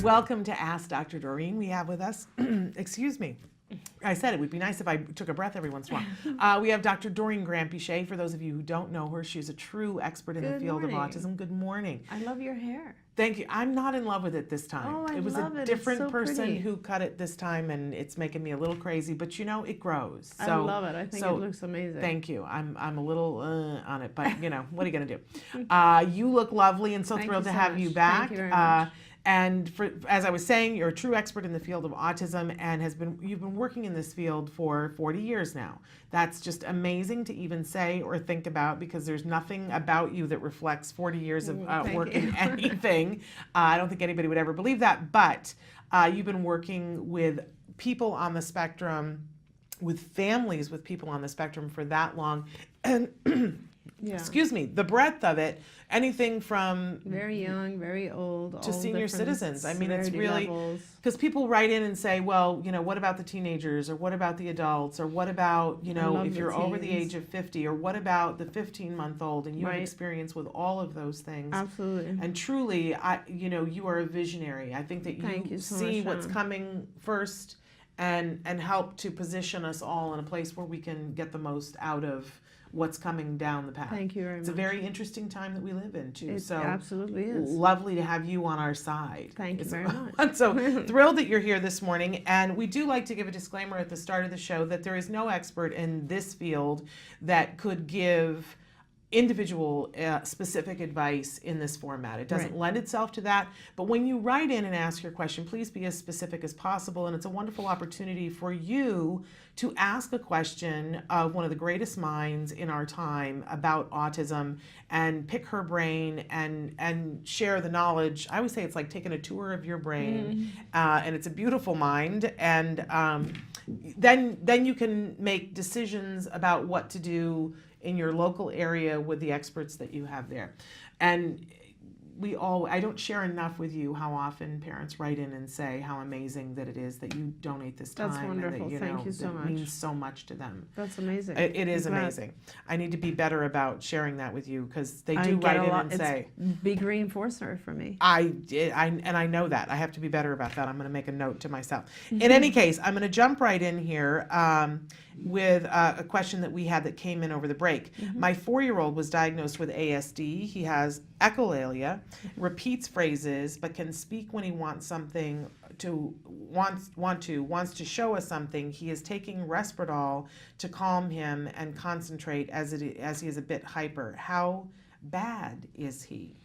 Welcome to Ask Dr. Doreen. We have with us, excuse me, I said it would be nice if I took a breath every once in a while. We have Dr. Doreen Granpeesheh. For those of you who don't know her, she's a true expert in the field of autism. Good morning. I love your hair. Thank you. I'm not in love with it this time. Oh, I it was love a it. different It's so person pretty. who cut it this time, and it's making me a little crazy. But you know, it grows. I love it. I think it looks amazing. Thank you. I'm a little on it, but you know, what are you gonna do? You look lovely, and so thrilled to have you back. Thank you very much. And as I was saying, you're a true expert in the field of autism, and you've been working in this field for 40 years now. That's just amazing to even say or think about, because there's nothing about you that reflects 40 years of work in anything. I don't think anybody would ever believe that, but you've been working with people on the spectrum, with families with people on the spectrum for that long. And excuse me, the breadth of it, anything from very young, very old, to senior citizens. I mean, it's really, levels. Because people write in and say, well, you know, what about the teenagers, or what about the adults, or what about, you know, if you're over the age of 50, or what about the 15-month-old, and you have experience with all of those things. Absolutely. And truly, you know, you are a visionary. I think that you see what's coming first and help to position us all in a place where we can get the most out of what's coming down the path. Thank you very much. It's a very interesting time that we live in, too. It absolutely is. Lovely to have you on our side. Thank you very much. So thrilled that you're here this morning. And we do like to give a disclaimer at the start of the show that there is no expert in this field that could give individual specific advice in this format. It doesn't lend itself to that. But when you write in and ask your question, please be as specific as possible. And it's a wonderful opportunity for you to ask a question of one of the greatest minds in our time about autism, and pick her brain and share the knowledge. I always say it's like taking a tour of your brain, and it's a beautiful mind. And then you can make decisions about what to do in your local area with the experts that you have there. And I don't share enough with you how often parents write in and say how amazing that it is that you donate this time. That's wonderful. And that, Thank you so much. It means so much to them. That's amazing. It is amazing. I need to be better about sharing that with you, because they do write in and say. Big reinforcer for me. And I know that. I have to be better about that. I'm going to make a note to myself. In any case, I'm going to jump right in here with a question that we had that came in over the break. My 4-year-old was diagnosed with ASD. He has echolalia, repeats phrases, but can speak when he wants something wants to show us something. He is taking Resperdal to calm him and concentrate as he is a bit hyper. How bad is he?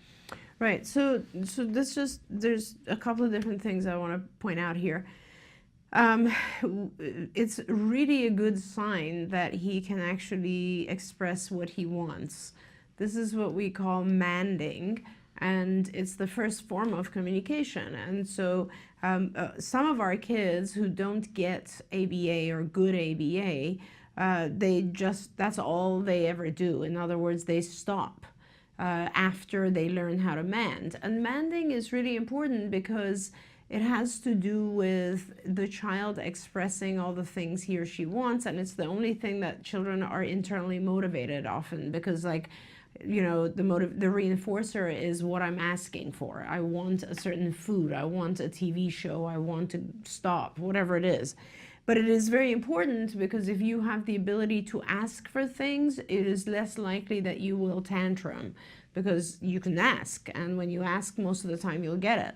Right. So there's a couple of different things I want to point out here. It's really a good sign that he can actually express what he wants. This is what we call manding, and it's the first form of communication. And so some of our kids who don't get ABA or good ABA, that's all they ever do. In other words, they stop after they learn how to mand. And manding is really important because it has to do with the child expressing all the things he or she wants, and it's the only thing that children are internally motivated often, because, like, you know, the reinforcer is what I'm asking for. I want a certain food, I want a TV show, I want to stop, whatever it is. But it is very important, because if you have the ability to ask for things, it is less likely that you will tantrum, because you can ask, and when you ask, most of the time you'll get it.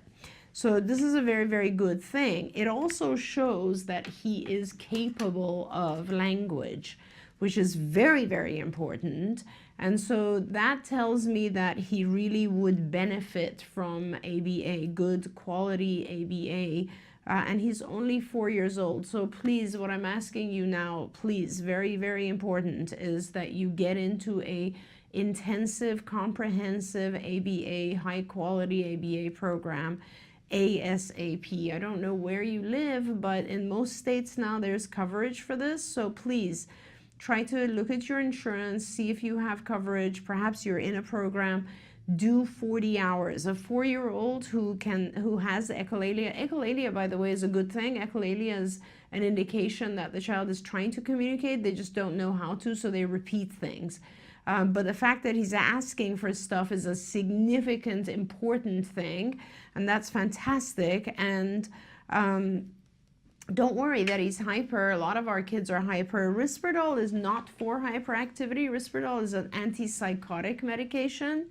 So this is a very, very good thing. It also shows that he is capable of language, which is very, very important. And so that tells me that he really would benefit from ABA, good quality ABA. And he's only 4 years old. So please, what I'm asking you now, please, very, very important, is that you get into a intensive, comprehensive ABA, high quality ABA program ASAP. I don't know where you live, but in most states now there's coverage for this. So please try to look at your insurance, see if you have coverage. Perhaps you're in a program. Do 40 hours. A 4-year-old who has echolalia. Echolalia, by the way, is a good thing. Echolalia is an indication that the child is trying to communicate. They just don't know how to, so they repeat things. But the fact that he's asking for stuff is a significant, important thing, and that's fantastic. And don't worry that he's hyper. A lot of our kids are hyper. Risperdal is not for hyperactivity. Risperdal is an antipsychotic medication.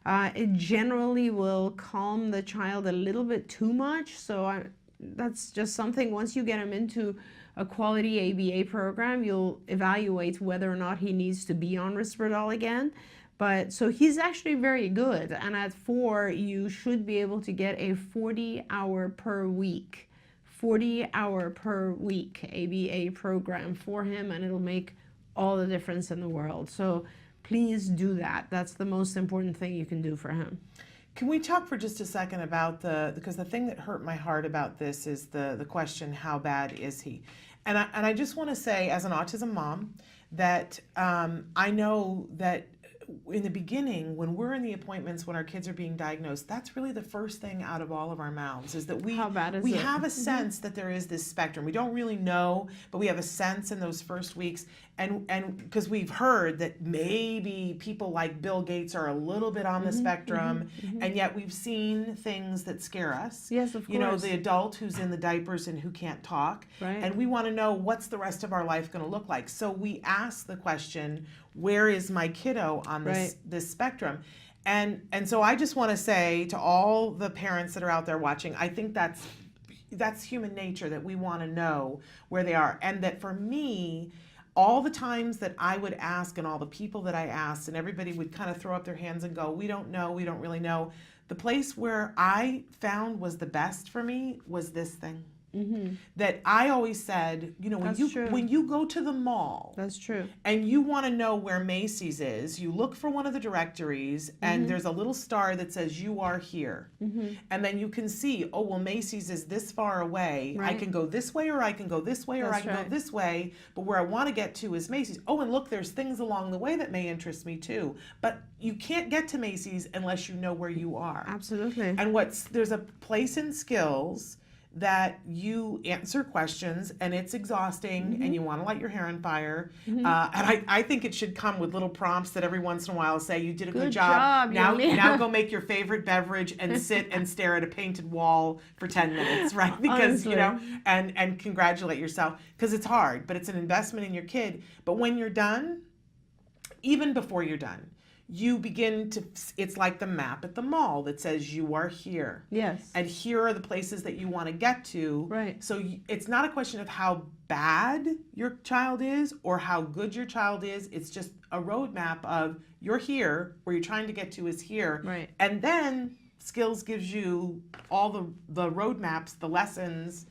It generally will calm the child a little bit too much. So that's just something, once you get him into a quality ABA program, you'll evaluate whether or not he needs to be on Risperdal again. But so he's actually very good. And at 4, you should be able to get a 40-hour per week 40-hour per week ABA program for him, and it'll make all the difference in the world. So please do that. That's the most important thing you can do for him. Can we talk for just a second about because the thing that hurt my heart about this is the question, how bad is he? And I just want to say, as an autism mom, that I know that in the beginning, when we're in the appointments, when our kids are being diagnosed, that's really the first thing out of all of our mouths, is that we have a sense that there is this spectrum. We don't really know, but we have a sense in those first weeks. And because we've heard that maybe people like Bill Gates are a little bit on the spectrum, and yet we've seen things that scare us. Yes, of course. You know, the adult who's in the diapers and who can't talk. Right. And we want to know, what's the rest of our life going to look like? So we ask the question, where is my kiddo on this spectrum? And so I just want to say to all the parents that are out there watching, I think that's human nature, that we want to know where they are. And that for me, all the times that I would ask, and all the people that I asked, and everybody would kind of throw up their hands and go, we don't know, we don't really know. The place where I found was the best for me was this thing. That I always said, you know, when you go to the mall, that's true, and you want to know where Macy's is, you look for one of the directories, and there's a little star that says you are here, and then you can see, oh well, Macy's is this far away. I can go this way, or I can go this way, or I can go this way, but where I want to get to is Macy's. Oh, and look, there's things along the way that may interest me too, but you can't get to Macy's unless you know where you are. Absolutely. And there's a place in skills that you answer questions, and it's exhausting, and you want to light your hair on fire. And I think it should come with little prompts that every once in a while say, you did a good job. Now go make your favorite beverage and sit and stare at a painted wall for 10 minutes, right? Because, honestly, you know, and congratulate yourself, because it's hard, but it's an investment in your kid. But when you're done, even before you're done, you begin to, it's like the map at the mall that says you are here. Yes. And here are the places that you want to get to. Right. So it's not a question of how bad your child is or how good your child is. It's just a roadmap of, you're here, where you're trying to get to is here. Right. And then skills gives you all the roadmaps, the lessons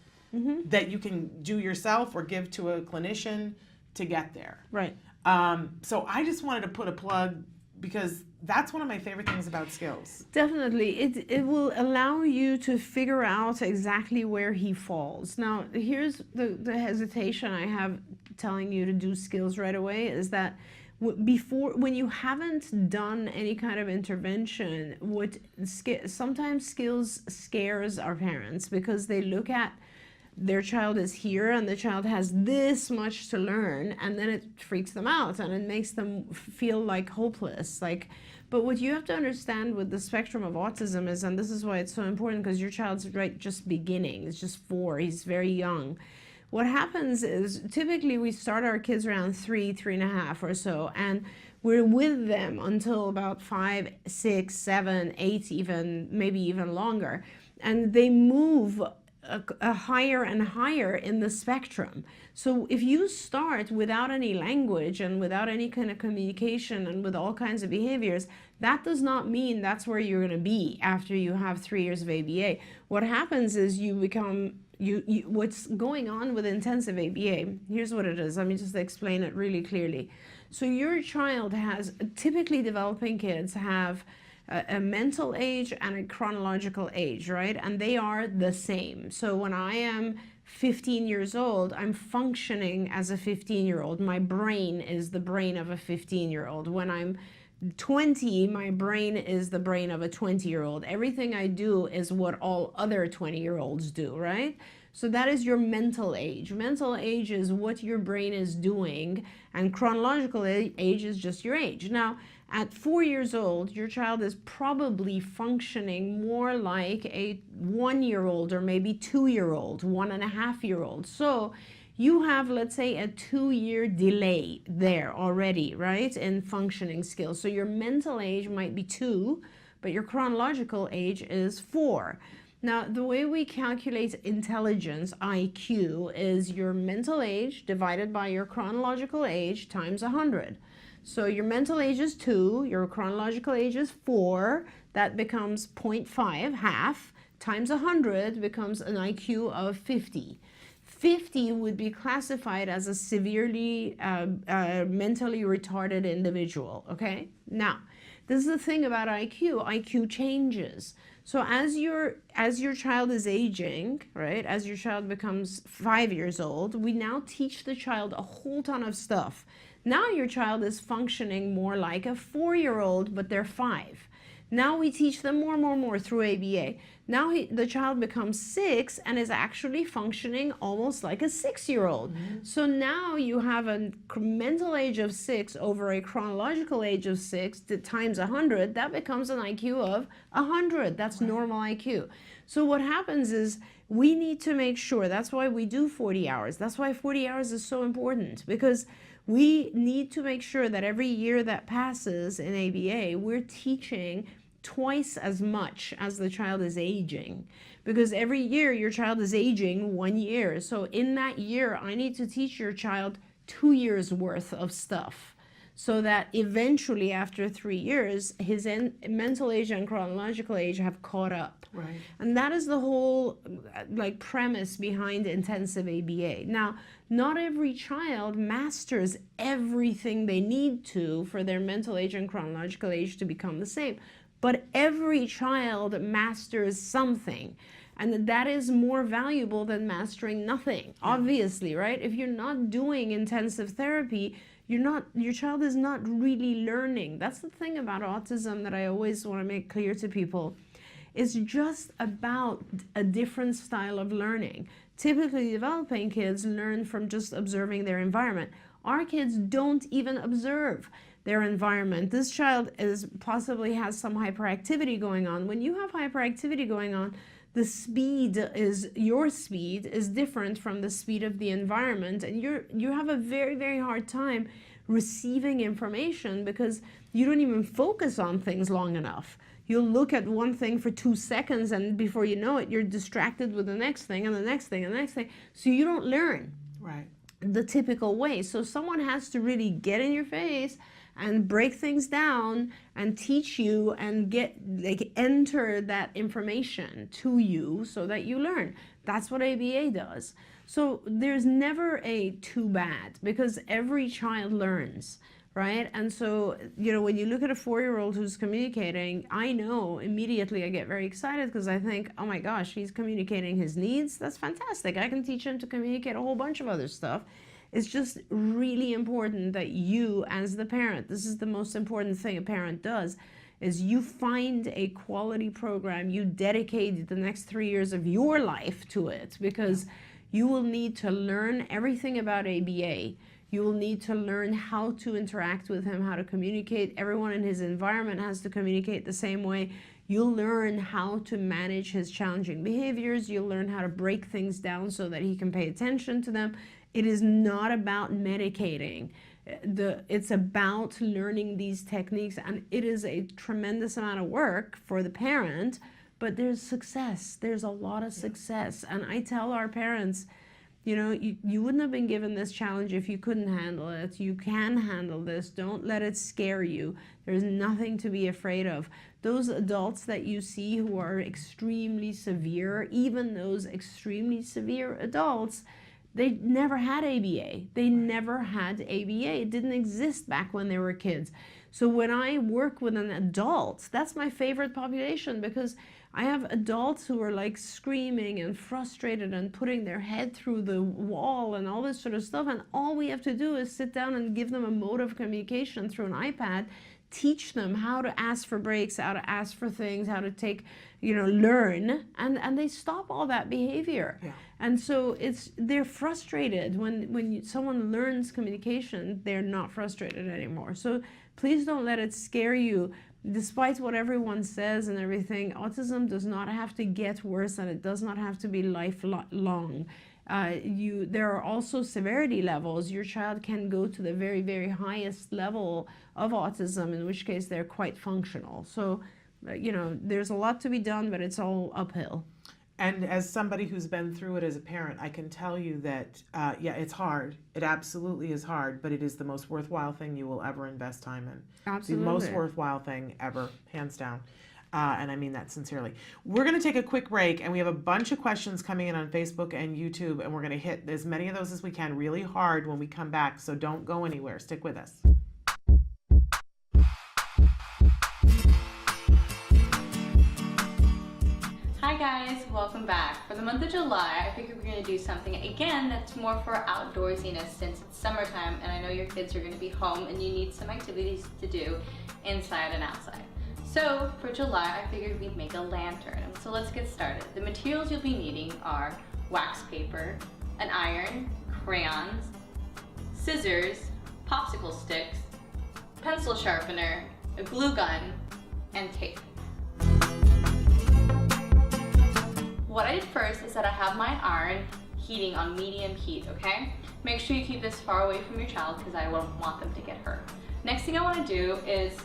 that you can do yourself or give to a clinician to get there. Right. So I just wanted to put a plug, because that's one of my favorite things about skills. Definitely. It will allow you to figure out exactly where he falls. Now, here's the hesitation I have telling you to do skills right away, is that when you haven't done any kind of intervention, sometimes skills scares our parents, because they look at their child is here and the child has this much to learn, and then it freaks them out and it makes them feel like hopeless. But what you have to understand with the spectrum of autism is, and this is why it's so important, because your child's just beginning, it's just 4, he's very young. What happens is, typically we start our kids around 3, 3.5 or so, and we're with them until about 5, 6, 7, 8, even, maybe even longer. And they move a higher and higher in the spectrum. So if you start without any language and without any kind of communication and with all kinds of behaviors, that does not mean that's where you're going to be after you have 3 years of ABA. What happens is you become, what's going on with intensive ABA, here's what it is. Let me just explain it really clearly. So your child has, typically developing kids have a mental age and a chronological age, right? And they are the same. So when I am 15 years old, I'm functioning as a 15-year-old. My brain is the brain of a 15-year-old. When I'm 20, my brain is the brain of a 20-year-old. Everything I do is what all other 20-year-olds do, right? So that is your mental age. Mental age is what your brain is doing, and chronological age is just your age. Now, at 4 years old, your child is probably functioning more like a 1-year-old or maybe 2-year-old, 1.5-year-old. So you have, let's say, a 2-year delay there already, right, in functioning skills. So your mental age might be 2, but your chronological age is 4. Now, the way we calculate intelligence, IQ, is your mental age divided by your chronological age times 100. So your mental age is 2, your chronological age is 4, that becomes 0.5, half, times 100 becomes an IQ of 50. 50 would be classified as a severely mentally retarded individual, okay? Now, this is the thing about IQ. IQ changes. So as your child is aging, right, as your child becomes 5 years old, we now teach the child a whole ton of stuff. Now your child is functioning more like a 4-year-old, but they're 5. Now we teach them more through ABA. Now the child becomes 6 and is actually functioning almost like a 6-year-old. Mm-hmm. So now you have a mental age of 6 over a chronological age of 6 times 100. That becomes an IQ of 100. That's right. Normal IQ. So what happens is we need to make sure, that's why we do 40 hours. That's why 40 hours is so important, because we need to make sure that every year that passes in ABA, we're teaching twice as much as the child is aging, because every year your child is aging 1 year. So in that year, I need to teach your child 2 years worth of stuff, so that eventually after 3 years, his mental age and chronological age have caught up. Right. And that is the whole premise behind intensive ABA. Now, not every child masters everything they need to for their mental age and chronological age to become the same, but every child masters something. And that is more valuable than mastering nothing, obviously, right? If you're not doing intensive therapy, your child is not really learning. That's the thing about autism that I always want to make clear to people. It's just about a different style of learning. Typically, developing kids learn from just observing their environment. Our kids don't even observe their environment. This child possibly has some hyperactivity going on. When you have hyperactivity going on, your speed is different from the speed of the environment, and you have a very, very hard time receiving information because you don't even focus on things long enough. You'll look at one thing for 2 seconds, and before you know it, you're distracted with the next thing and the next thing and the next thing. So you don't learn the typical way. So someone has to really get in your face and break things down and teach you and enter that information to you so that you learn. That's what ABA does. So there's never a too bad, because every child learns, right? And so, when you look at a 4-year-old who's communicating, I know immediately I get very excited because I think, oh my gosh, he's communicating his needs. That's fantastic. I can teach him to communicate a whole bunch of other stuff. It's just really important that you, as the parent, this is the most important thing a parent does, is you find a quality program, you dedicate the next 3 years of your life to it, because you will need to learn everything about ABA. You will need to learn how to interact with him, how to communicate. Everyone in his environment has to communicate the same way. You'll learn how to manage his challenging behaviors. You'll learn how to break things down so that he can pay attention to them. It is not about medicating. It's about learning these techniques, and it is a tremendous amount of work for the parent, but there's success. There's a lot of success. And I tell our parents, you wouldn't have been given this challenge if you couldn't handle it. You can handle this. Don't let it scare you. There's nothing to be afraid of. Those adults that you see who are extremely severe, even those extremely severe adults, they never had ABA. They never had ABA. It didn't exist back when they were kids. So when I work with an adult, that's my favorite population, because I have adults who are screaming and frustrated and putting their head through the wall and all this sort of stuff. And all we have to do is sit down and give them a mode of communication through an iPad, teach them how to ask for breaks, how to ask for things, how to take, learn, and they stop all that behavior. Yeah. And so they're frustrated when someone learns communication, they're not frustrated anymore. So please don't let it scare you. Despite what everyone says and everything, autism does not have to get worse, and it does not have to be lifelong. There are also severity levels. Your child can go to the very, very highest level of autism, in which case they're quite functional. So, there's a lot to be done, but it's all uphill. And as somebody who's been through it as a parent, I can tell you that, it's hard. It absolutely is hard, but it is the most worthwhile thing you will ever invest time in. Absolutely. The most worthwhile thing ever, hands down. And I mean that sincerely. We're going to take a quick break, and we have a bunch of questions coming in on Facebook and YouTube, and we're going to hit as many of those as we can really hard when we come back, so don't go anywhere. Stick with us. Hi guys, welcome back. For the month of July, I figured we're going to do something again that's more for outdoorsiness since it's summertime and I know your kids are going to be home and you need some activities to do inside and outside. So for July, I figured we'd make a lantern. So let's get started. The materials you'll be needing are wax paper, an iron, crayons, scissors, popsicle sticks, pencil sharpener, a glue gun, and tape. What I did first is that I have my iron heating on medium heat, okay? Make sure you keep this far away from your child because I won't want them to get hurt. Next thing I want to do is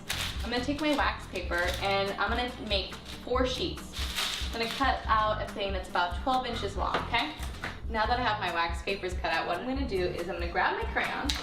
I'm going to take my wax paper and I'm going to make 4 sheets. I'm going to cut out a thing that's about 12 inches long, okay? Now that I have my wax papers cut out, what I'm going to do is I'm going to grab my crayons,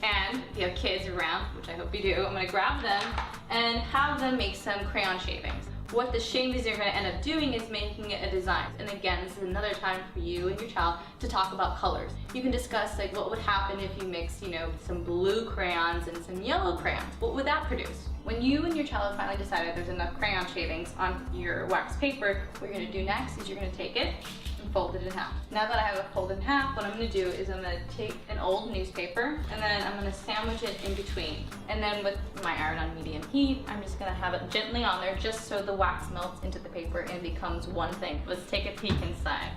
and if you have kids around, which I hope you do, I'm going to grab them and have them make some crayon shavings. What the shavings are going to end up doing is making it a design. And again, this is another time for you and your child to talk about colors. You can discuss like what would happen if you mix, some blue crayons and some yellow crayons. What would that produce? When you and your child have finally decided there's enough crayon shavings on your wax paper, what you're going to do next is you're going to take it and fold it in half. Now that I have it folded in half, what I'm going to do is I'm going to take an old newspaper and then I'm going to sandwich it in between. And then with my iron on medium heat, I'm just going to have it gently on there just so the wax melts into the paper and becomes one thing. Let's take a peek inside.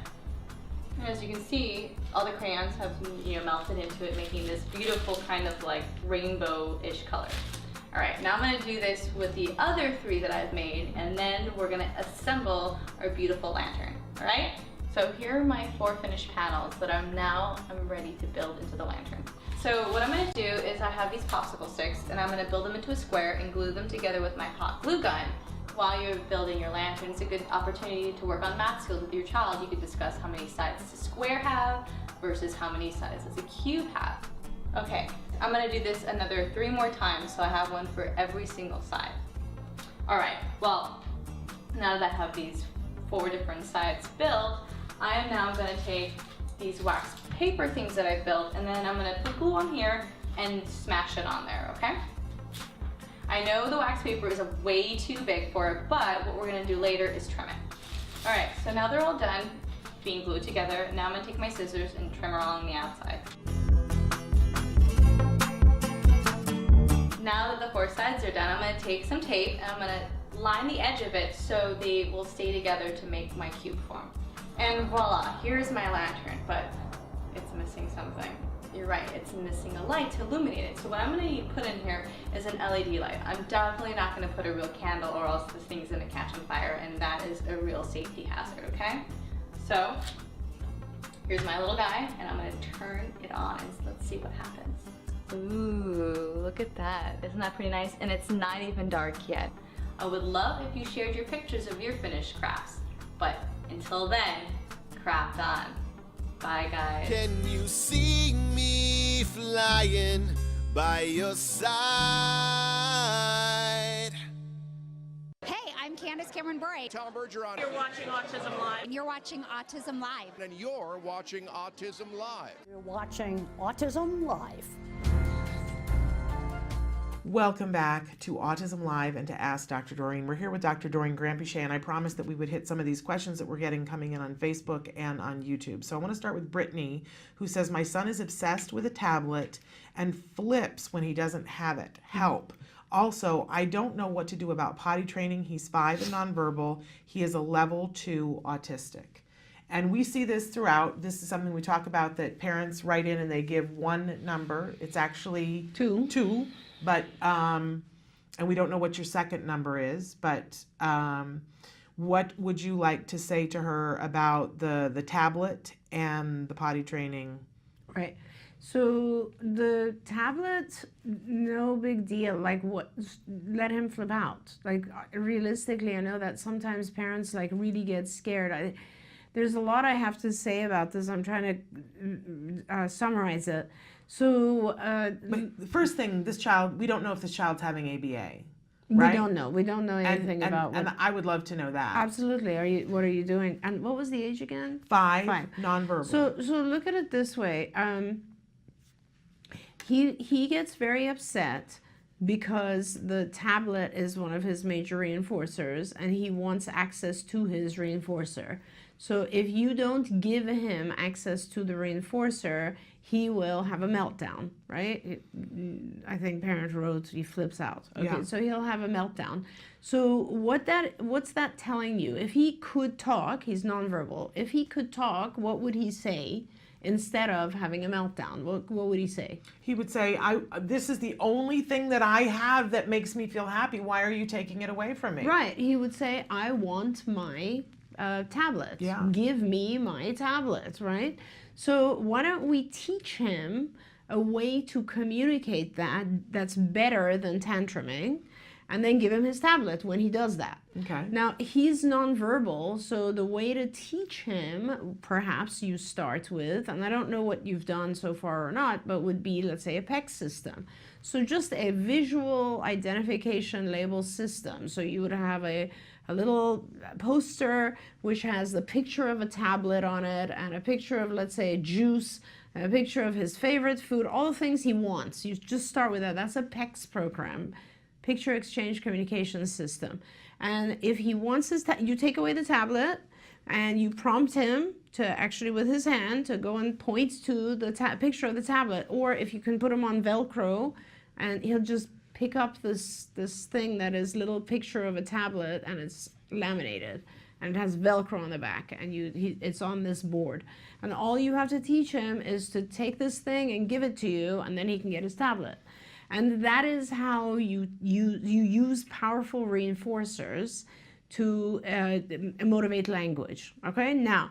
And as you can see, all the crayons have melted into it, making this beautiful kind of like rainbow-ish color. All right, now I'm going to do this with the other 3 that I've made, and then we're going to assemble our beautiful lantern. All right? So here are my 4 finished panels that I'm ready to build into the lantern. So what I'm going to do is I have these popsicle sticks and I'm going to build them into a square and glue them together with my hot glue gun. While you're building your lantern, it's a good opportunity to work on math skills with your child. You could discuss how many sides does a square have versus how many sides does a cube have. Okay, I'm going to do this another 3 more times so I have one for every single side. Alright, well, now that I have these 4 different sides built, I am now going to take these wax paper things that I've built and then I'm going to put glue on here and smash it on there, okay? I know the wax paper is way too big for it, but what we're going to do later is trim it. Alright, so now they're all done being glued together. Now I'm going to take my scissors and trim along the outside. Now that the 4 sides are done, I'm going to take some tape and I'm going to line the edge of it so they will stay together to make my cube form. And voila, here's my lantern, but it's missing something. You're right, it's missing a light to illuminate it. So what I'm going to put in here is an LED light. I'm definitely not going to put a real candle or else this thing's going to catch on fire, and that is a real safety hazard, okay? So here's my little guy, and I'm going to turn it on and let's see what happens. Ooh, look at that. Isn't that pretty nice? And it's not even dark yet. I would love if you shared your pictures of your finished crafts, but until then, craft on. Bye, guys. Can you see me flying by your side? Hey, I'm Candace Cameron Bray. Tom Bergeron. You're watching Autism Live. And you're watching Autism Live. And you're watching Autism Live. You're watching Autism Live. Welcome back to Autism Live and to Ask Dr. Doreen. We're here with Dr. Doreen Granpeesheh, and I promised that we would hit some of these questions that we're getting coming in on Facebook and on YouTube. So I want to start with Brittany, who says, my son is obsessed with a tablet and flips when he doesn't have it. Help. Also, I don't know what to do about potty training. He's 5 and nonverbal. He is a level 2 autistic. And we see this throughout. This is something we talk about, that parents write in and they give one number. It's actually two, but, and we don't know what your second number is, but what would you like to say to her about the tablet and the potty training? Right. So the tablet, no big deal. Like, what? Let him flip out. Like, realistically, I know that sometimes parents like really get scared. There's a lot I have to say about this. I'm trying to summarize it. So, but the first thing, this child, we don't know if this child's having ABA. Right? We don't know. We don't know anything about. And I would love to know that. Absolutely. What are you doing? And what was the age again? 5, nonverbal. So look at it this way. He gets very upset because the tablet is one of his major reinforcers, and he wants access to his reinforcer. So if you don't give him access to the reinforcer, he will have a meltdown, right? I think parent wrote he flips out. Okay, yeah. So he'll have a meltdown. So what's that telling you? If he could talk, he's nonverbal. If he could talk, what would he say instead of having a meltdown? What would he say? He would say, this is the only thing that I have that makes me feel happy. Why are you taking it away from me? Right. He would say, I want my tablet. Yeah. Give me my tablet, right? So why don't we teach him a way to communicate that's better than tantruming, and then give him his tablet when he does that. Okay. Now, he's nonverbal, so the way to teach him, perhaps you start with, and I don't know what you've done so far or not, but would be, let's say, a PEC system. So just a visual identification label system. So you would have a little poster which has the picture of a tablet on it, and a picture of, let's say, a juice, a picture of his favorite food, all the things he wants. You just start with that. That's a PECS program, Picture Exchange Communication System. And if he wants his, you take away the tablet and you prompt him to actually, with his hand, to go and point to the picture of the tablet. Or if you can put him on Velcro, and he'll just pick up this thing that is little picture of a tablet, and it's laminated and it has Velcro on the back, and it's on this board. And all you have to teach him is to take this thing and give it to you, and then he can get his tablet. And that is how you use powerful reinforcers to motivate language. Okay, now,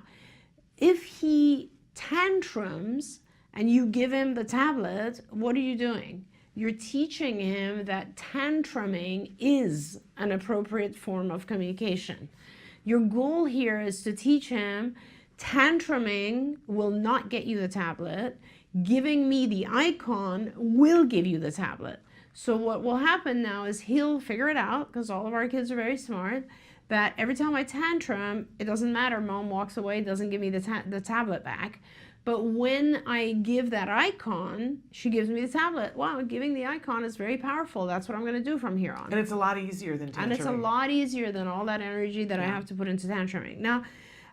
if he tantrums and you give him the tablet, what are you doing? You're teaching him that tantruming is an appropriate form of communication. Your goal here is to teach him tantruming will not get you the tablet. Giving me the icon will give you the tablet. So what will happen now is he'll figure it out, because all of our kids are very smart, that every time I tantrum, it doesn't matter, mom walks away, doesn't give me the tablet back. But when I give that icon, she gives me the tablet. Wow, giving the icon is very powerful. That's what I'm going to do from here on. And it's a lot easier than tantruming. And it's a lot easier than all that energy that I have to put into tantruming. Now,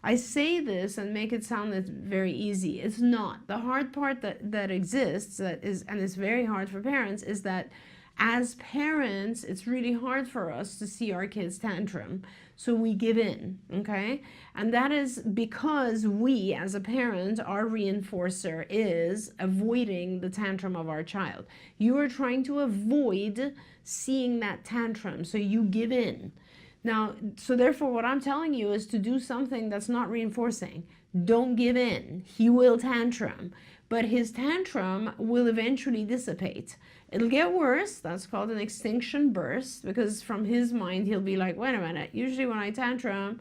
I say this and make it sound that's very easy. It's not. The hard part that exists, and it's very hard for parents, is that as parents, it's really hard for us to see our kids tantrum. So we give in, okay? And that is because we, as a parent, our reinforcer is avoiding the tantrum of our child. You are trying to avoid seeing that tantrum, so you give in. Now, so therefore, what I'm telling you is to do something that's not reinforcing. Don't give in. He will tantrum, but his tantrum will eventually dissipate. It'll get worse. That's called an extinction burst, because from his mind, he'll be like, wait a minute, usually when I tantrum,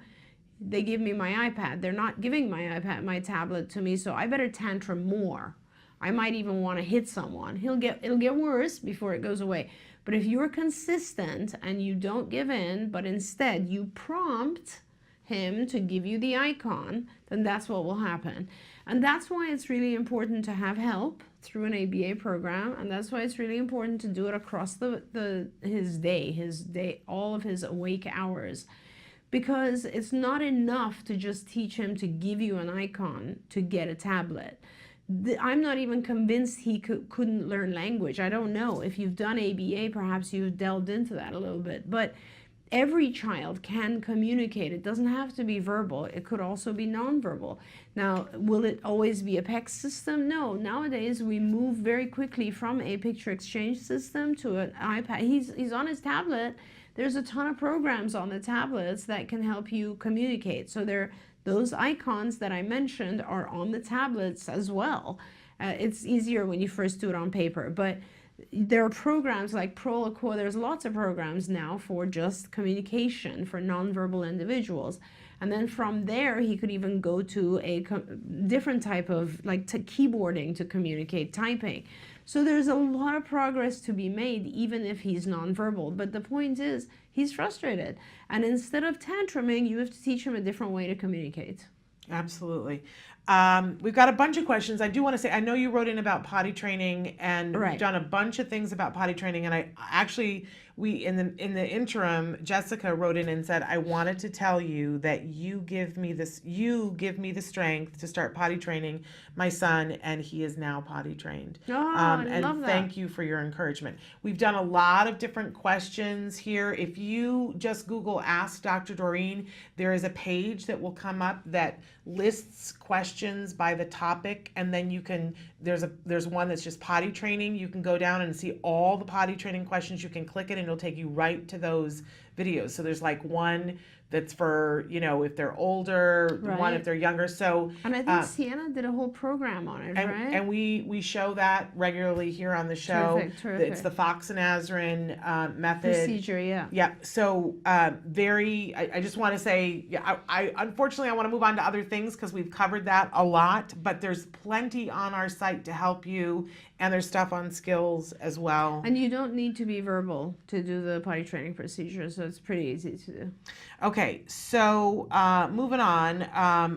they give me my iPad. They're not giving my tablet to me, so I better tantrum more. I might even want to hit someone. It'll get worse before it goes away. But if you're consistent and you don't give in, but instead you prompt him to give you the icon, then that's what will happen. And that's why it's really important to have help through an ABA program, and that's why it's really important to do it across his day, all of his awake hours. Because it's not enough to just teach him to give you an icon to get a tablet. I'm not even convinced he couldn't learn language. I don't know. If you've done ABA, perhaps you've delved into that a little bit. But every child can communicate. It doesn't have to be verbal. It could also be nonverbal. Now, will it always be a PEC system? No. Nowadays, we move very quickly from a picture exchange system to an iPad. He's on his tablet. There's a ton of programs on the tablets that can help you communicate. So those icons that I mentioned are on the tablets as well. It's easier when you first do it on paper, but there are programs like Proloquo. There's lots of programs now for just communication for nonverbal individuals. And then from there, he could even go to a different type of keyboarding to communicate, typing. So there's a lot of progress to be made, even if he's nonverbal. But the point is, he's frustrated. And instead of tantruming, you have to teach him a different way to communicate. Absolutely. We've got a bunch of questions. I do want to say, I know you wrote in about potty training, and we've done a bunch of things about potty training. And I actually, in the interim, Jessica wrote in and said, I wanted to tell you that you give me the strength to start potty training my son, and he is now potty trained. Oh, I and love that. Thank you for your encouragement. We've done a lot of different questions here. If you just Google Ask Dr. Doreen, there is a page that will come up that lists questions by the topic, and then you can, there's one that's just potty training. You can go down and see all the potty training questions. You can click it and it'll take you right to those videos. So there's like one that's for, if they're older, one if they're younger. So, and I think Sienna did a whole program on it, right? And we show that regularly here on the show. Terrific. It's the Fox and Azrin method. Procedure, yeah. Yeah. So I just want to say, I unfortunately I want to move on to other things because we've covered that a lot, but there's plenty on our site to help you, and there's stuff on skills as well. And you don't need to be verbal to do the potty training procedure, so it's pretty easy to do. Okay, so moving on,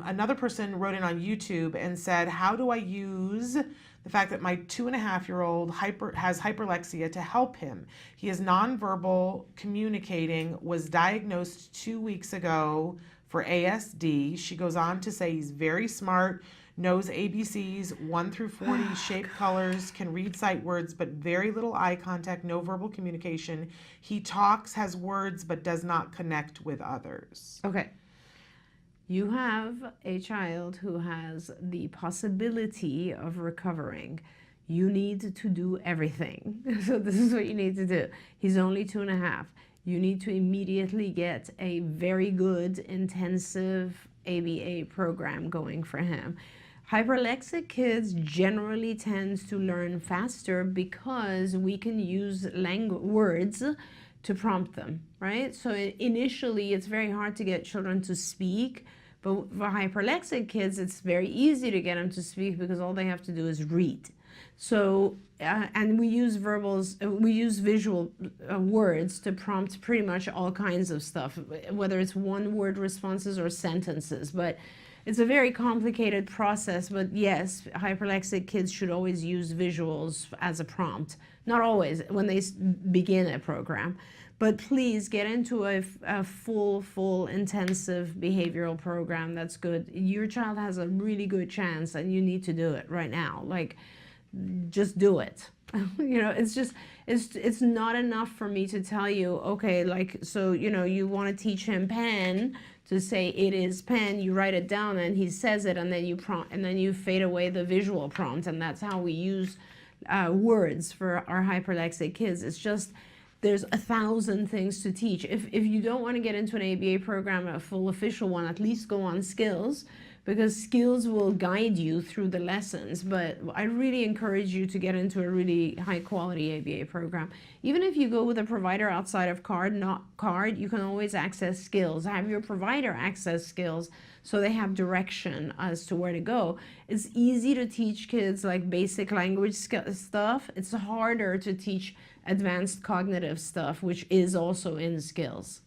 another person wrote in on YouTube and said, how do I use the fact that my 2.5-year-old has hyperlexia to help him? He is nonverbal communicating, was diagnosed 2 weeks ago for ASD. She goes on to say he's very smart, knows ABCs 1 through 40, shape, colors, can read sight words, but very little eye contact, no verbal communication. He talks, has words, but does not connect with others. Okay. You have a child who has the possibility of recovering. You need to do everything. So this is what you need to do. He's only 2.5. You need to immediately get a very good intensive ABA program going for him. Hyperlexic kids generally tend to learn faster because we can use words to prompt them, right? So initially, it's very hard to get children to speak, but for hyperlexic kids, it's very easy to get them to speak because all they have to do is read. So, and we use visual words to prompt pretty much all kinds of stuff, whether it's one-word responses or sentences, but it's a very complicated process. But yes, hyperlexic kids should always use visuals as a prompt. Not always when they begin a program, but please get into a full intensive behavioral program. That's good. Your child has a really good chance, and you need to do it right now. Just do it. It's not enough for me to tell you, okay, so you want to teach him pen, to say it is pen, you write it down and he says it, and then you prompt, and then you fade away the visual prompt, and that's how we use words for our hyperlexic kids. It's just there's 1,000 things to teach. If you don't want to get into an ABA program, a full official one, at least go on skills, because skills will guide you through the lessons. But I really encourage you to get into a really high quality ABA program. Even if you go with a provider outside of CARD, you can always access skills. Have your provider access skills so they have direction as to where to go. It's easy to teach kids basic language stuff. It's harder to teach advanced cognitive stuff, which is also in skills.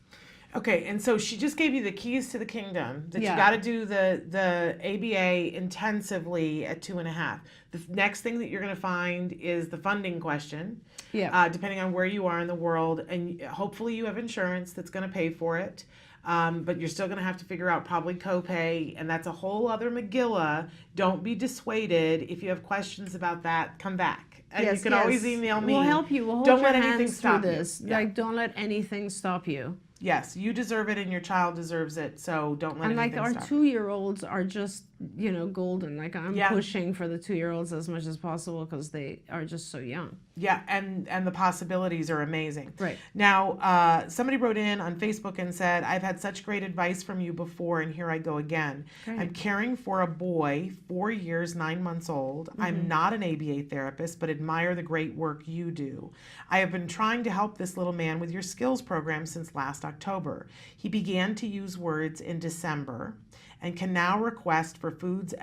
Okay, and so she just gave you the keys to the kingdom, that you got to do the ABA intensively at 2.5. The next thing that you're going to find is the funding question, depending on where you are in the world, and hopefully you have insurance that's going to pay for it. but you're still going to have to figure out probably copay, and that's a whole other Megillah. Don't be dissuaded. If you have questions about that, come back. And you can always email me. We'll help you. We'll hold Don't your let anything hands stop through you. this. Yeah. Like, don't let anything stop you. Yes, you deserve it and your child deserves it, so don't let And like anything our stop you. 2-year-olds are just, you know, golden. Like I'm pushing for the 2-year-olds as much as possible because they are just so young. Yeah, and the possibilities are amazing. Right. Now, somebody wrote in on Facebook and said, I've had such great advice from you before, and here I go again. Great. I'm caring for a boy, 4 years, 9 months old. I'm not an ABA therapist, but admire the great work you do. I have been trying to help this little man with your skills program since last October. He began to use words in December and can now request for food,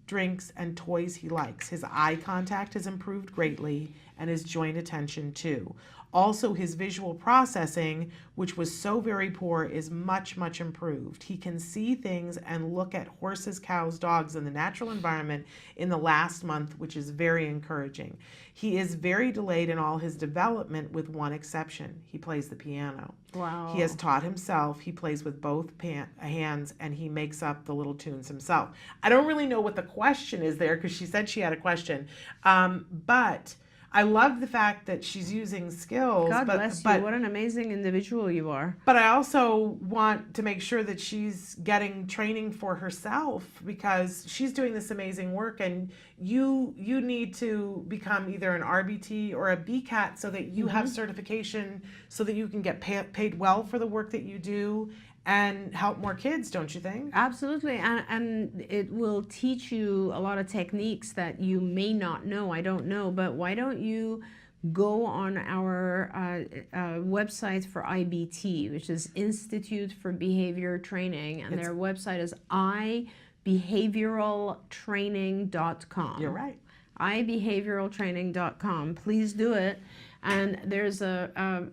drinks, and toys he likes. His eye contact has improved greatly, and his joint attention too. Also, his visual processing, which was so very poor, is much, much improved. He can see things and look at horses, cows, dogs in the natural environment in the last month, which is very encouraging. He is very delayed in all his development with one exception. He plays the piano. Wow. He has taught himself. He plays with both hands, and he makes up the little tunes himself. I don't really know what the question is there because she said she had a question, but I love the fact that she's using skills. God bless you. What an amazing individual you are. But I also want to make sure that she's getting training for herself because she's doing this amazing work, and you need to become either an RBT or a BCAT so that you have certification so that you can get paid well for the work that you do and help more kids, don't you think? Absolutely, and it will teach you a lot of techniques that you may not know. I don't know, but why don't you go on our website for IBT, which is Institute for Behavior Training, and their website is ibehavioraltraining.com. You're right. ibehavioraltraining.com. Please do it. And there's a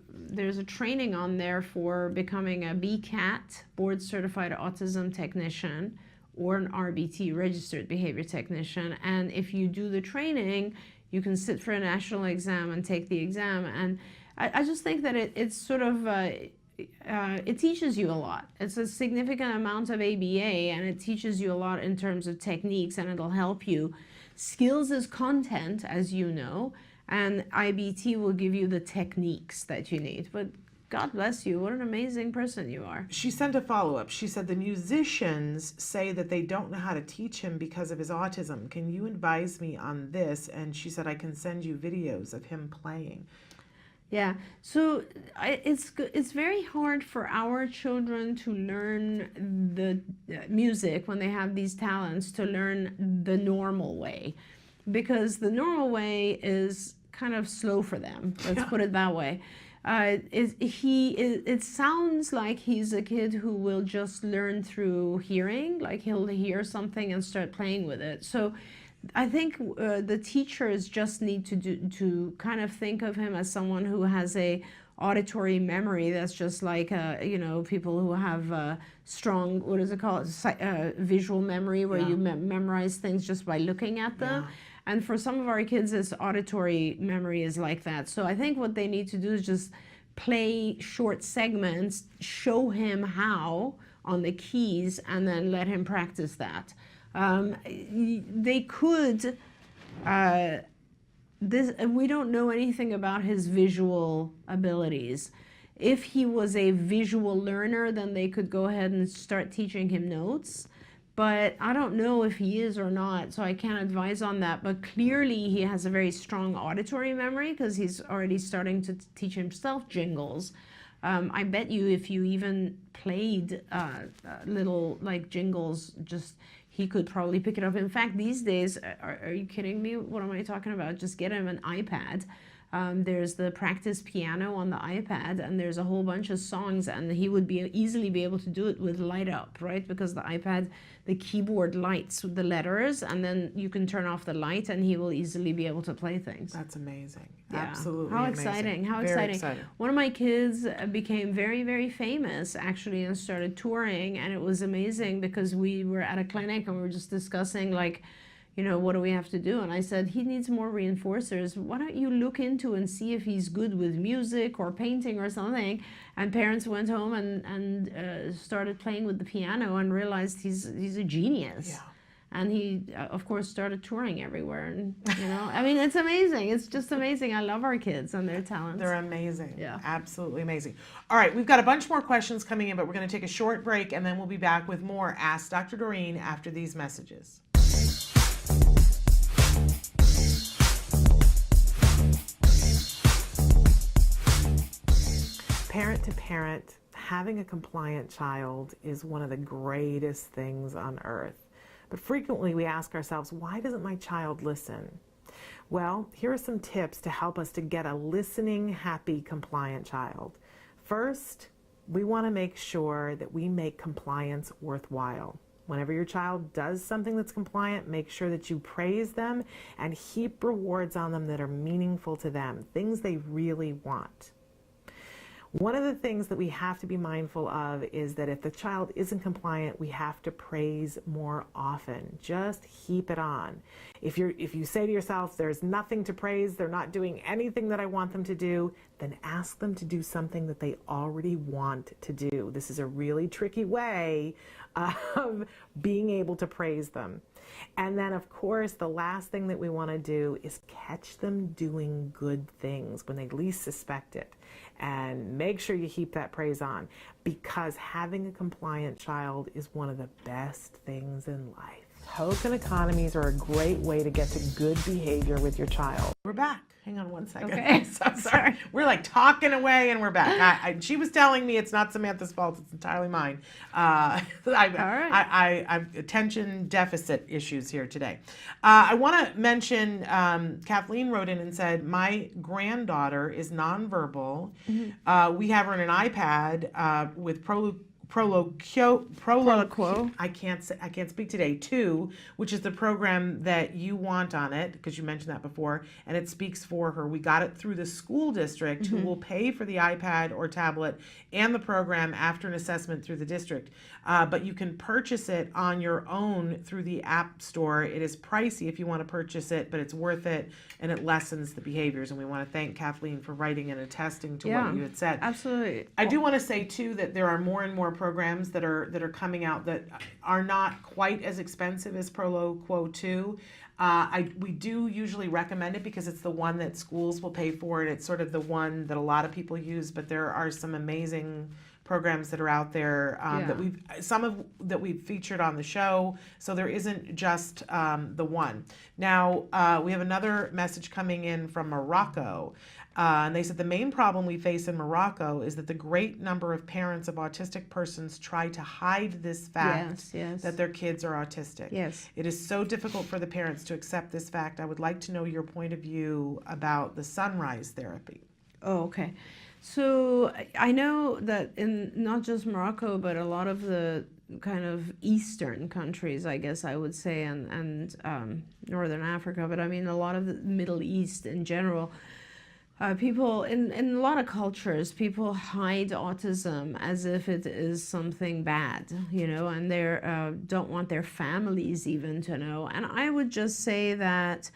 training on there for becoming a BCAT, Board Certified Autism Technician, or an RBT, Registered Behavior Technician. And if you do the training, you can sit for a national exam and take the exam. And I just think that it's sort of, it teaches you a lot. It's a significant amount of ABA, and it teaches you a lot in terms of techniques, and it'll help you. Skills is content, as you know, and IBT will give you the techniques that you need. But God bless you. What an amazing person you are. She sent a follow-up. She said the musicians say that they don't know how to teach him because of his autism. Can you advise me on this? And she said I can send you videos of him playing. Yeah, so it's very hard for our children to learn the music when they have these talents, to learn the normal way, because the normal way is kind of slow for them. Let's put it that way. It sounds like he's a kid who will just learn through hearing, like he'll hear something and start playing with it. So I think the teachers just need to kind of think of him as someone who has a auditory memory that's just like you know, people who have strong, what is it called, visual memory, where you memorize things just by looking at them. And for some of our kids, this auditory memory is like that. So I think what they need to do is just play short segments, show him how on the keys, and then let him practice that. They could, we don't know anything about his visual abilities. If he was a visual learner, then they could go ahead and start teaching him notes. But I don't know if he is or not, so I can't advise on that. But clearly he has a very strong auditory memory because he's already starting to teach himself jingles. I bet you if you even played little like jingles, just he could probably pick it up. In fact, these days, are you kidding me? What am I talking about? Just get him an iPad. There's the practice piano on the iPad, and there's a whole bunch of songs, and he would easily be able to do it with light up, right? Because the iPad, the keyboard lights with the letters, and then you can turn off the light, and he will easily be able to play things. That's amazing. Yeah. Absolutely How amazing. exciting. How Very exciting. One of my kids became very, very famous, actually, and started touring, and it was amazing because we were at a clinic, and we were just discussing, like, what do we have to do? And I said, he needs more reinforcers. Why don't you look into and see if he's good with music or painting or something? And parents went home and started playing with the piano and realized he's a genius. Yeah. And he, of course, started touring everywhere. And, I mean, it's amazing. It's just amazing. I love our kids and their talents. They're amazing. Yeah. Absolutely amazing. All right, we've got a bunch more questions coming in, but we're going to take a short break, and then we'll be back with more Ask Dr. Doreen after these messages. Parent to parent, having a compliant child is one of the greatest things on earth. But frequently we ask ourselves, why doesn't my child listen? Well, here are some tips to help us to get a listening, happy, compliant child. First, we want to make sure that we make compliance worthwhile. Whenever your child does something that's compliant, make sure that you praise them and heap rewards on them that are meaningful to them, things they really want. One of the things that we have to be mindful of is that if the child isn't compliant, we have to praise more often. Just heap it on. If you say to yourself, there's nothing to praise, they're not doing anything that I want them to do, then ask them to do something that they already want to do. This is a really tricky way of being able to praise them. And then, of course, the last thing that we want to do is catch them doing good things when they least suspect it. And make sure you heap that praise on, because having a compliant child is one of the best things in life. Token economies are a great way to get to good behavior with your child. We're back. Hang on one second. Okay. So sorry. We're like talking away and we're back. She was telling me it's not Samantha's fault. It's entirely mine. I've attention deficit issues here today. I want to mention Kathleen wrote in and said, my granddaughter is nonverbal. Mm-hmm. We have her on an iPad with Proloquo. I can't speak today. 2, which is the program that you want on it, because you mentioned that before, and it speaks for her. We got it through the school district, who will pay for the iPad or tablet and the program after an assessment through the district. But you can purchase it on your own through the App Store. It is pricey if you want to purchase it, but it's worth it, and it lessens the behaviors. And we want to thank Kathleen for writing and attesting to what you had said. Absolutely. I do want to say too that there are more and more programs that are coming out that are not quite as expensive as Proloquo 2. We do usually recommend it because it's the one that schools will pay for, and it's sort of the one that a lot of people use. But there are some amazing programs that are out there that we've featured on the show. So there isn't just the one. Now we have another message coming in from Morocco. And they said the main problem we face in Morocco is that the great number of parents of autistic persons try to hide this fact that their kids are autistic. Yes. It is so difficult for the parents to accept this fact. I would like to know your point of view about the sunrise therapy. Oh, okay. So I know that in not just Morocco, but a lot of the kind of Eastern countries, I guess I would say, and Northern Africa, but I mean a lot of the Middle East in general, people in a lot of cultures, people hide autism as if it is something bad, and they don't want their families even to know. And I would just say that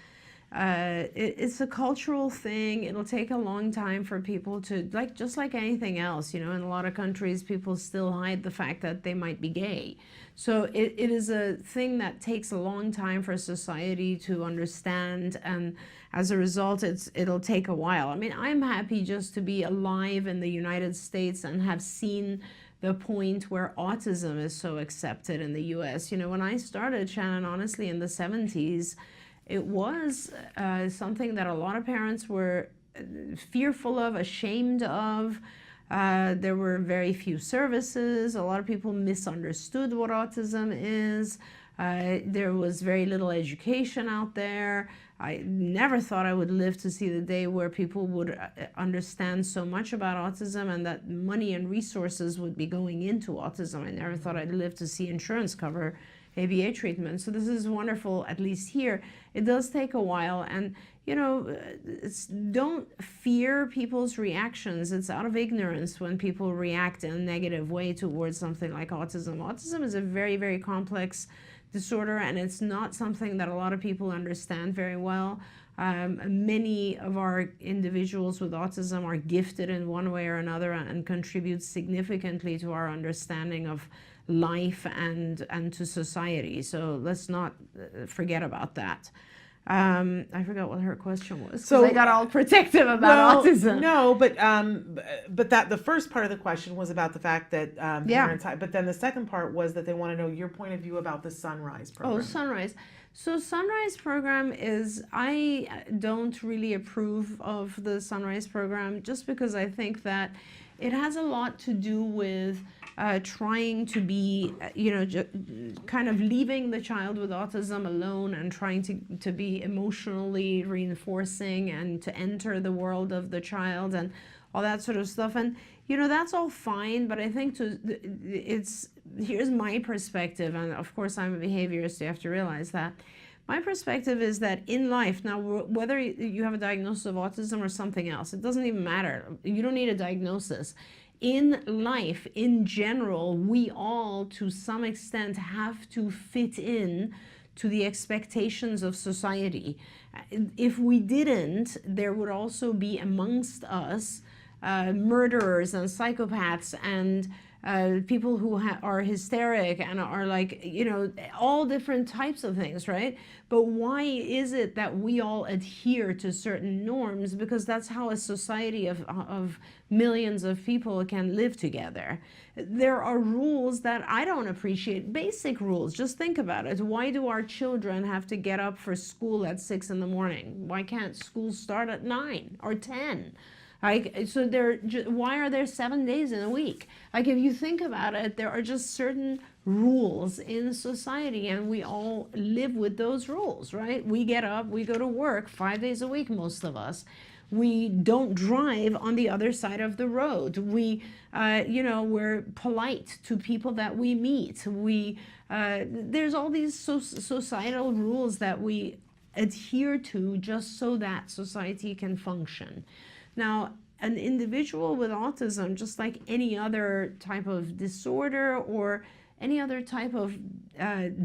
it's a cultural thing. It'll take a long time for people to, just like anything else, in a lot of countries, people still hide the fact that they might be gay. So it is a thing that takes a long time for society to understand, and as a result, it'll take a while. I mean, I'm happy just to be alive in the United States and have seen the point where autism is so accepted in the US. When I started Shannon, honestly, in the 70s, it was something that a lot of parents were fearful of, ashamed of. There were very few services. A lot of people misunderstood what autism is. There was very little education out there. I never thought I would live to see the day where people would understand so much about autism and that money and resources would be going into autism. I never thought I'd live to see insurance cover ABA treatment. So this is wonderful, at least here. It does take a while, and don't fear people's reactions. It's out of ignorance when people react in a negative way towards something like autism. Autism is a very, very complex disorder, and it's not something that a lot of people understand very well. Many of our individuals with autism are gifted in one way or another and contribute significantly to our understanding of life and to society. So let's not forget about that. I forgot what her question was. So I got all protective about autism. No, but that the first part of the question was about the fact that parents. But then the second part was that they want to know your point of view about the Sunrise program. Oh, Sunrise. So Sunrise program is, I don't really approve of the Sunrise program just because I think that it has a lot to do with trying to be, kind of leaving the child with autism alone and trying to be emotionally reinforcing and to enter the world of the child and all that sort of stuff. And, that's all fine, but I think here's my perspective, and of course I'm a behaviorist, you have to realize that. My perspective is that in life, now whether you have a diagnosis of autism or something else, it doesn't even matter. You don't need a diagnosis. In life, in general, we all, to some extent, have to fit in to the expectations of society. If we didn't, there would also be amongst us murderers and psychopaths and people who are hysteric and are like, all different types of things, right? But why is it that we all adhere to certain norms? Because that's how a society of millions of people can live together. There are rules that I don't appreciate, basic rules. Just think about it. Why do our children have to get up for school at 6 in the morning? Why can't school start at 9 or 10? So why are there 7 days in a week? Like, if you think about it, there are just certain rules in society, and we all live with those rules, right? We get up, we go to work 5 days a week, most of us. We don't drive on the other side of the road. We, we're polite to people that we meet. There's all these societal rules that we adhere to just so that society can function. Now, an individual with autism, just like any other type of disorder or any other type of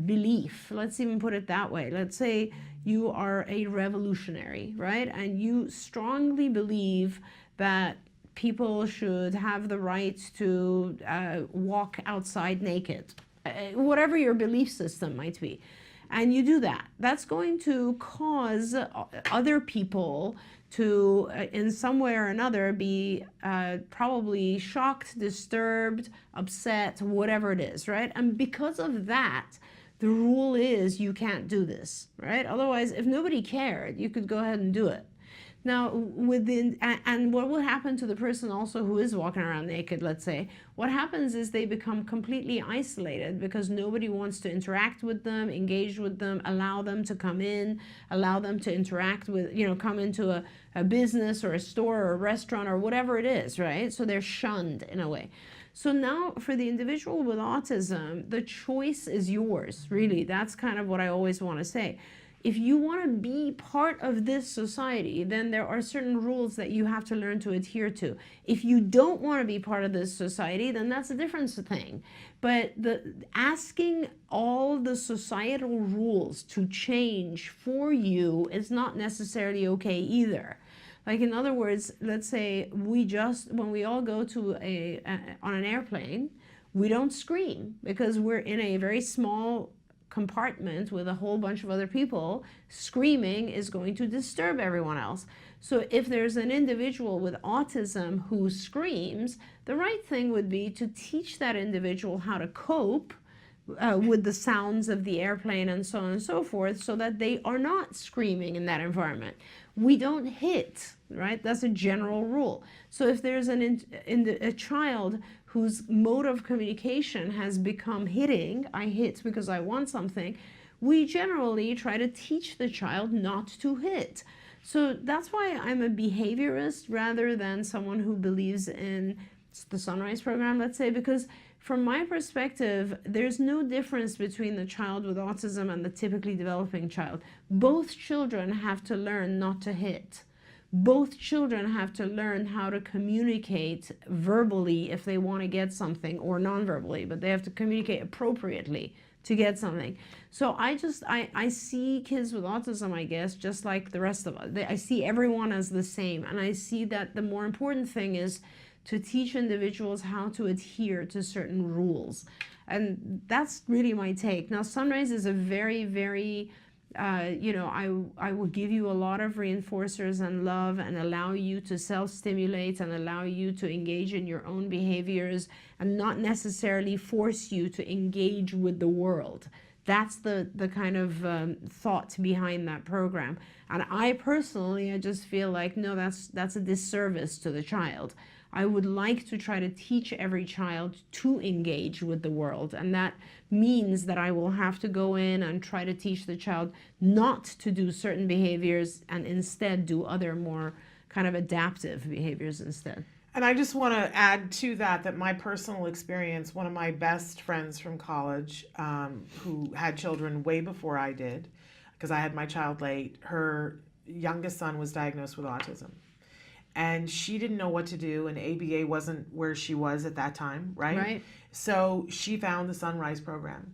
belief, let's even put it that way. Let's say you are a revolutionary, right? And you strongly believe that people should have the right to walk outside naked, whatever your belief system might be. And you do that. That's going to cause other people to, in some way or another, be probably shocked, disturbed, upset, whatever it is, right? And because of that, the rule is you can't do this, right? Otherwise, if nobody cared, you could go ahead and do it. Now, and what will happen to the person also who is walking around naked, let's say, what happens is they become completely isolated because nobody wants to interact with them, engage with them, allow them to come in, allow them to interact with, come into a business or a store or a restaurant or whatever it is, right? So they're shunned in a way. So now for the individual with autism, the choice is yours, really. That's kind of what I always want to say. If you want to be part of this society, then there are certain rules that you have to learn to adhere to. If you don't want to be part of this society, then that's a different thing. But asking all the societal rules to change for you is not necessarily okay either. Like, in other words, let's say when we all go to on an airplane, we don't scream because we're in a very small compartment with a whole bunch of other people. Screaming is going to disturb everyone else. So if there's an individual with autism who screams, the right thing would be to teach that individual how to cope with the sounds of the airplane and so on and so forth, so that they are not screaming in that environment. We don't hit, right? That's a general rule. So if there's a child whose mode of communication has become hitting, I hit because I want something, we generally try to teach the child not to hit. So that's why I'm a behaviorist rather than someone who believes in the Sunrise program, let's say, because from my perspective, there's no difference between the child with autism and the typically developing child. Both children have to learn not to hit. Both children have to learn how to communicate verbally if they want to get something, or non-verbally, but they have to communicate appropriately. to get something. So I see kids with autism, I guess, just like the rest of us. I see everyone as the same. And I see that the more important thing is to teach individuals how to adhere to certain rules. And that's really my take. Now, Sunrise is a very, very, I will give you a lot of reinforcers and love and allow you to self-stimulate and allow you to engage in your own behaviors and not necessarily force you to engage with the world. That's the kind of thought behind that program. And I personally, I just feel like, no, that's a disservice to the child. I would like to try to teach every child to engage with the world. And that means that I will have to go in and try to teach the child not to do certain behaviors and instead do other more kind of adaptive behaviors instead. And I just want to add to that my personal experience, one of my best friends from college who had children way before I did, because I had my child late, her youngest son was diagnosed with autism. And she didn't know what to do, and ABA wasn't where she was at that time, right? Right. So she found the Sunrise program.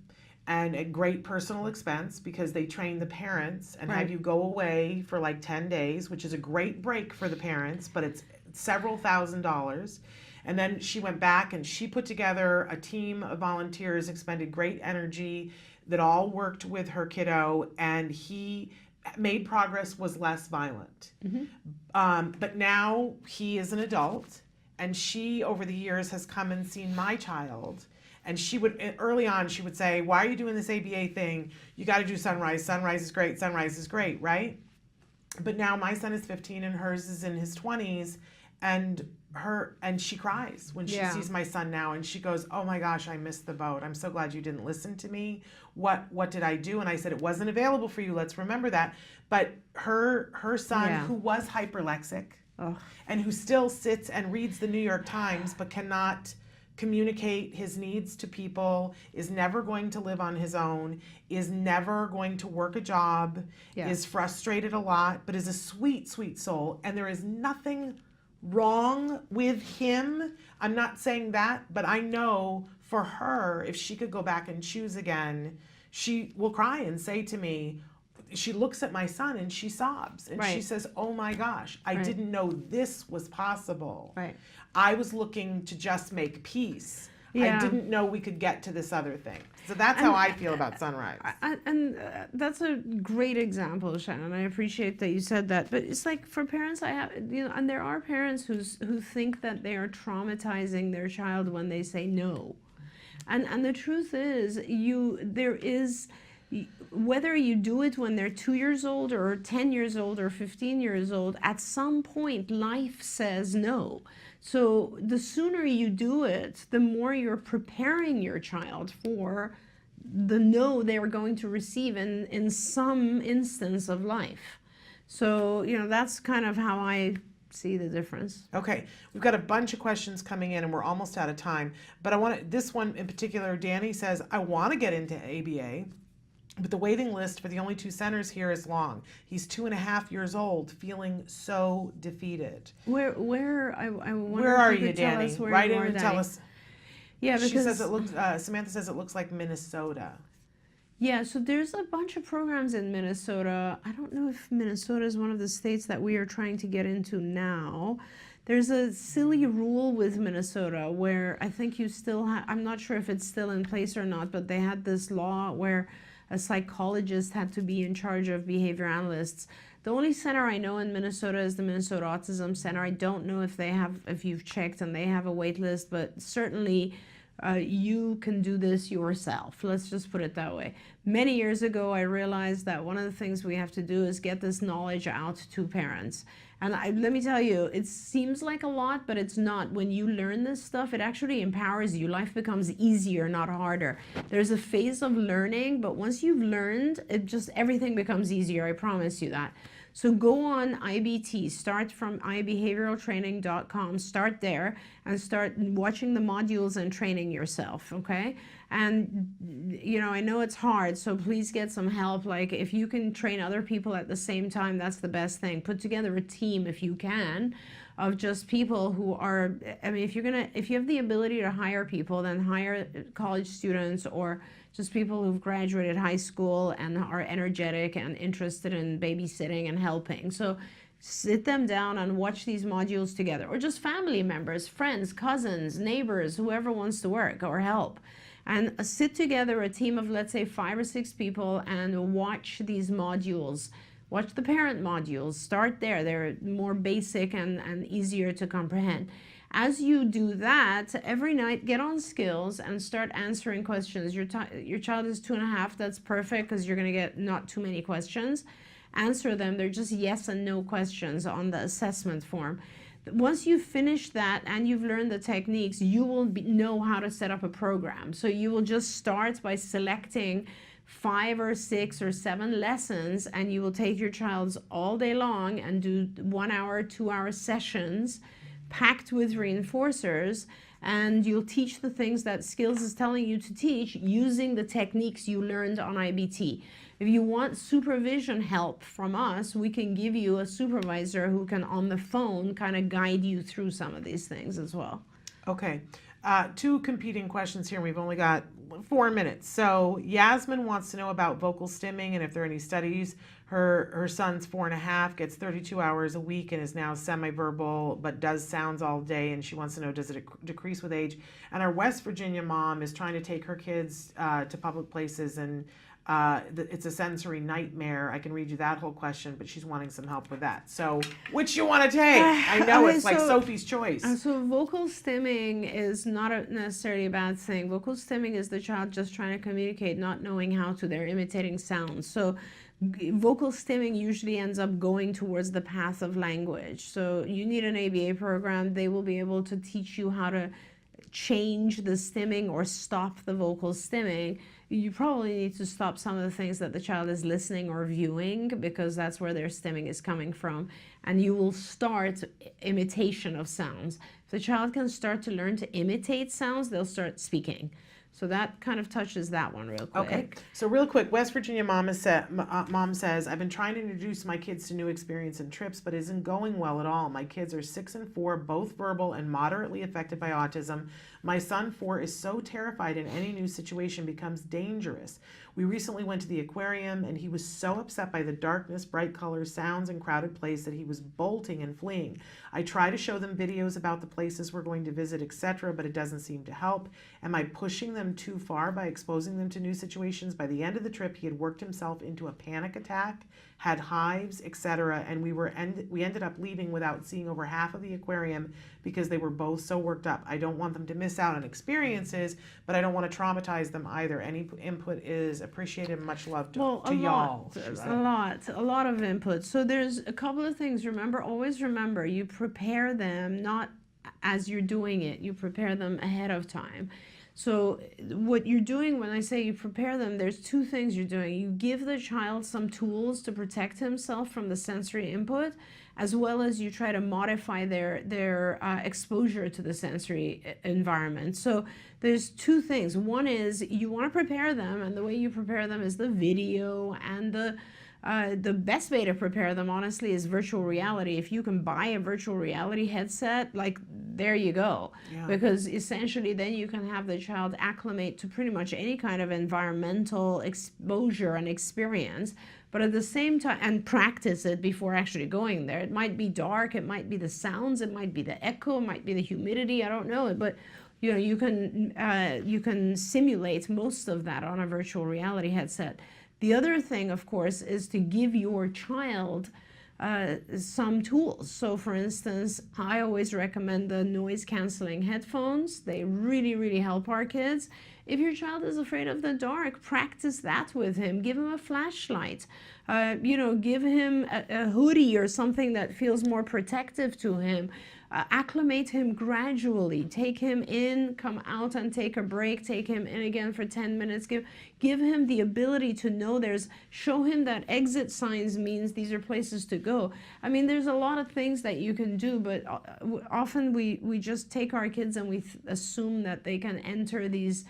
And at great personal expense, because they trained the parents and had you go away for like 10 days, which is a great break for the parents, but it's several $1,000s. And then she went back and she put together a team of volunteers, expended great energy that all worked with her kiddo, and he made progress, was less violent. But now he is an adult, and she over the years has come and seen my child, and she would, early on, she would say, why are you doing this ABA thing? You got to do Sunrise. Sunrise is great. Sunrise is great, right? But now my son is 15 and hers is in his 20s, and she cries when she sees my son now, and she goes, oh my gosh, I missed the boat. I'm so glad you didn't listen to me. What did I do? And I said, it wasn't available for you. Let's remember that. But her son, who was hyperlexic and who still sits and reads the New York Times but cannot communicate his needs to people, is never going to live on his own, is never going to work a job, is frustrated a lot, but is a sweet, sweet soul. And there is nothing wrong with him. I'm not saying that, but I know for her, if she could go back and choose again, she will cry and say to me, she looks at my son and she sobs and she says, oh my gosh, I didn't know this was possible. I was looking to just make peace. I didn't know we could get to this other thing. So that's how I feel about Sunrise. And that's a great example, Shannon. I appreciate that you said that. But it's like for parents, and there are parents who think that they are traumatizing their child when they say no. And the truth is, whether you do it when they're 2 years old or 10 years old or 15 years old, at some point life says no. So the sooner you do it, the more you're preparing your child for the no they are going to receive in some instance of life. So, that's kind of how I see the difference. Okay, we've got a bunch of questions coming in and we're almost out of time. But this one in particular, Danny says, I want to get into ABA, but the waiting list for the only 2 centers here is long. He's 2.5 years old, feeling so defeated. Where Where are you, Danny? Write in and tell us. Yeah, because she says Samantha says it looks like Minnesota. Yeah, so there's a bunch of programs in Minnesota. I don't know if Minnesota is one of the states that we are trying to get into now. There's a silly rule with Minnesota where I think you still I'm not sure if it's still in place or not, but they had this law where a psychologist had to be in charge of behavior analysts. The only center I know in Minnesota is the Minnesota Autism Center. I don't know if you've checked and they have a wait list, but certainly you can do this yourself. Let's just put it that way. Many years ago, I realized that one of the things we have to do is get this knowledge out to parents. And let me tell you, it seems like a lot, but it's not. When you learn this stuff, it actually empowers you. Life becomes easier, not harder. There's a phase of learning, but once you've learned, everything becomes easier. I promise you that. So go on IBT, start from ibehavioraltraining.com, start there and start watching the modules and training yourself, okay? And, I know it's hard, so please get some help. Like if you can train other people at the same time, that's the best thing. Put together a team if you can of just people who are, if you have the ability to hire people, then hire college students or just people who've graduated high school and are energetic and interested in babysitting and helping. So sit them down and watch these modules together, or just family members, friends, cousins, neighbors, whoever wants to work or help. And sit together, a team of, let's say, 5 or 6 people, and watch these modules. Watch the parent modules. Start there. They're more basic and easier to comprehend. As you do that, every night get on skills and start answering questions. Your child is 2.5. That's perfect, because you're going to get not too many questions. Answer them. They're just yes and no questions on the assessment form. Once you finish that and you've learned the techniques, you will know how to set up a program. So you will just start by selecting 5 or 6 or 7 lessons, and you will take your child's all day long and do 1 hour, 2 hour sessions packed with reinforcers, and you'll teach the things that Skills is telling you to teach using the techniques you learned on IBT. If you want supervision help from us, we can give you a supervisor who can on the phone kind of guide you through some of these things as well. Okay. 2 competing questions here. We've only got 4 minutes. So Yasmin wants to know about vocal stimming and if there are any studies. Her son's 4.5, gets 32 hours a week and is now semi-verbal but does sounds all day, and she wants to know, does it decrease with age? And our West Virginia mom is trying to take her kids to public places, and it's a sensory nightmare. I can read you that whole question, but she's wanting some help with that. So which you want to take? I know it's like Sophie's choice. So vocal stimming is not necessarily a bad thing. Vocal stimming is the child just trying to communicate, not knowing how to. They're imitating sounds. So vocal stimming usually ends up going towards the path of language. So you need an ABA program. They will be able to teach you how to change the stimming or stop the vocal stimming. You probably need to stop some of the things that the child is listening or viewing, because that's where their stimming is coming from. And you will start imitation of sounds. If the child can start to learn to imitate sounds, they'll start speaking. So that kind of touches that one real quick. Okay. So real quick, West Virginia mom says, I've been trying to introduce my kids to new experience and trips, but it isn't going well at all. My kids are 6 and 4, both verbal and moderately affected by autism. My son, 4, is so terrified in any new situation becomes dangerous. We recently went to the aquarium, and he was so upset by the darkness, bright colors, sounds, and crowded place that he was bolting and fleeing. I try to show them videos about the places we're going to visit, etc., but it doesn't seem to help. Am I pushing them too far by exposing them to new situations? By the end of the trip, he had worked himself into a panic attack, had hives, etc., and we ended up leaving without seeing over half of the aquarium because they were both so worked up. I don't want them to miss out on experiences, but I don't want to traumatize them either. Any input is appreciated and much love to y'all. A lot of input. So there's a couple of things. Always remember, you prepare them not as you're doing it, you prepare them ahead of time. So what you're doing when I say you prepare them, there's 2 things you're doing. You give the child some tools to protect himself from the sensory input, as well as you try to modify their exposure to the sensory environment. So there's 2 things. One is you want to prepare them, and the way you prepare them is the video, and the best way to prepare them, honestly, is virtual reality. If you can buy a virtual reality headset, like, there you go. Yeah. Because essentially then you can have the child acclimate to pretty much any kind of environmental exposure and experience, but at the same time, and practice it before actually going there. It might be dark, it might be the sounds, it might be the echo, it might be the humidity, I don't know, but you know, you can simulate most of that on a virtual reality headset. The other thing, of course, is to give your child some tools. So for instance, I always recommend the noise canceling headphones. They really, really help our kids. If your child is afraid of the dark, practice that with him. Give him a flashlight. Give him a hoodie or something that feels more protective to him. Acclimate him gradually. Take him in, come out and take a break. Take him in again for 10 minutes. Give him the ability to know show him that exit signs means these are places to go. I mean, there's a lot of things that you can do, but often we just take our kids and we assume that they can enter these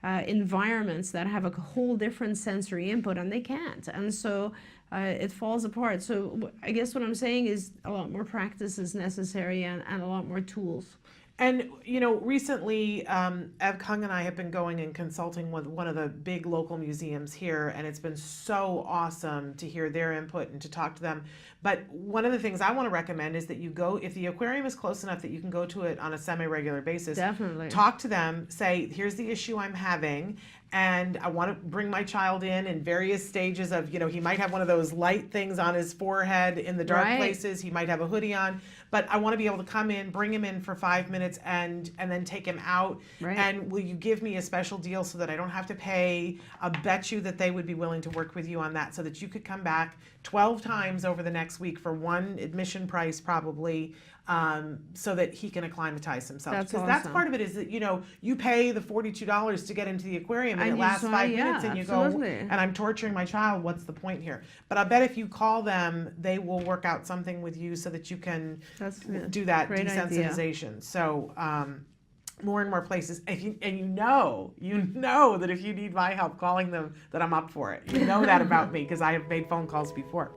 environments that have a whole different sensory input, and they can't. And so it falls apart. So I guess what I'm saying is a lot more practice is necessary, and a lot more tools. And, you know, recently, Ev Kung and I have been going and consulting with one of the big local museums here, and it's been so awesome to hear their input and to talk to them. But one of the things I want to recommend is that you go, if the aquarium is close enough that you can go to it on a semi-regular basis, Definitely. talk to them, say, here's the issue I'm having, and I want to bring my child in various stages of, you know, he might have one of those light things on his forehead in the dark Right. places, he might have a hoodie on, but I want to be able to come in, bring him in for 5 minutes and then take him out. Right. And will you give me a special deal so that I don't have to pay? I bet you that they would be willing to work with you on that so that you could come back 12 times over the next week for one admission price probably, so that he can acclimatize himself. That's Because that's awesome. part of it is that, you know, you pay the $42 to get into the aquarium and And it you lasts just 5 wanna- yeah, minutes and you absolutely. go, and I'm torturing my child, what's the point here? But I bet if you call them, they will work out something with you so that you can That's a do that great idea. desensitization. So more and more places, and you know that if you need my help calling them, that I'm up for it. You know that about me because I have made phone calls before.